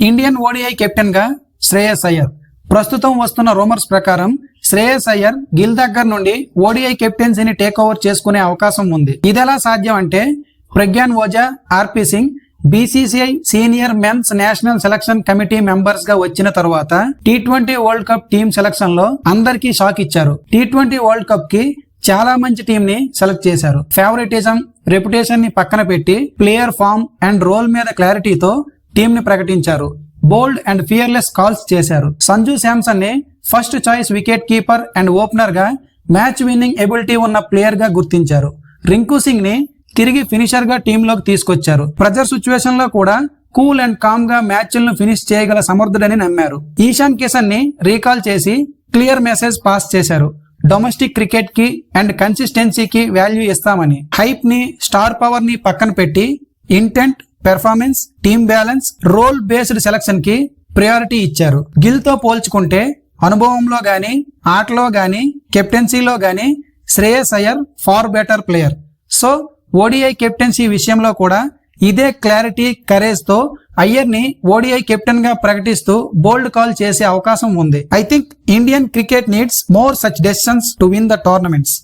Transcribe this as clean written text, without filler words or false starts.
Indian ODI captain గా శ్రేయస్ అయ్యర్. ప్రస్తుతం వస్తున్న రూమర్స్ ప్రకారం శ్రేయస్ అయ్యర్ గిల్ దగ్గర నుండి ఓడిఐ కెప్టెన్సీని టేక్ ఓవర్ చేసుకునే అవకాశం ఉంది. ఇదెలా సాధ్యం అంటే Pragyan Ojha, RP Singh BCCI senior men's national selection committee members గా వచ్చిన తర్వాత T20 world cup team selection లో అందరికీ షాక్ ఇచ్చారు. T20 వరల్డ్ కప్ కి చాలా మంచి టీం ని సెలెక్ట్ చేశారు. ఫేవరెటిజం, రెప్యుటేషన్ ని పక్కన పెట్టి ప్లేయర్ ఫామ్ అండ్ రోల్ మీద క్లారిటీతో టీం ని ప్రకటించారు. బోల్డ్ అండ్ ఫియర్లెస్ కాల్స్ చేశారు. సంజు శాంసన్ ని first choice wicket keeper and opener గా మ్యాచ్ విన్నింగ్ ఎబిలిటీ ఉన్న ప్లేయర్ గా గుర్తించారు. రింకు సింగ్ ని తిరిగి ఫినిషర్ గా టీంలోకి తీసుకొచ్చారు. ప్రెజర్ సిచ్యువేషన్ లో కూడా కూల్ అండ్ కామ్ గా మ్యాచ్లను ఫినిష్ చేయగల సమర్థుడని నమ్మారు. ఈశాన్ కిషన్ ని రీకాల్ చేసి క్లియర్ మెసేజ్ పాస్ చేశారు. డొమెస్టిక్ క్రికెట్ కి అండ్ కన్సిస్టెన్సీకి వాల్యూ ఇస్తామని. హైప్ ని, స్టార్ పవర్ ని పక్కన పెట్టి intent, performance, team balance, role based selection కి ప్రయారిటీ ఇచ్చారు. గిల్ తో పోల్చుకుంటే అనుభవంలో గానీ, ఆటలో గానీ, కెప్టెన్సీలో గానీ Shreyas Iyer far better player. So ODI captaincy విషయంలో కూడా ఇదే క్లారిటీ, కరేజ్ తో అయ్యర్ ని ఓడిఐ కెప్టెన్ గా ప్రకటిస్తూ బోల్డ్ కాల్ చేసే అవకాశం ఉంది. I think Indian cricket needs more such decisions to win the tournaments.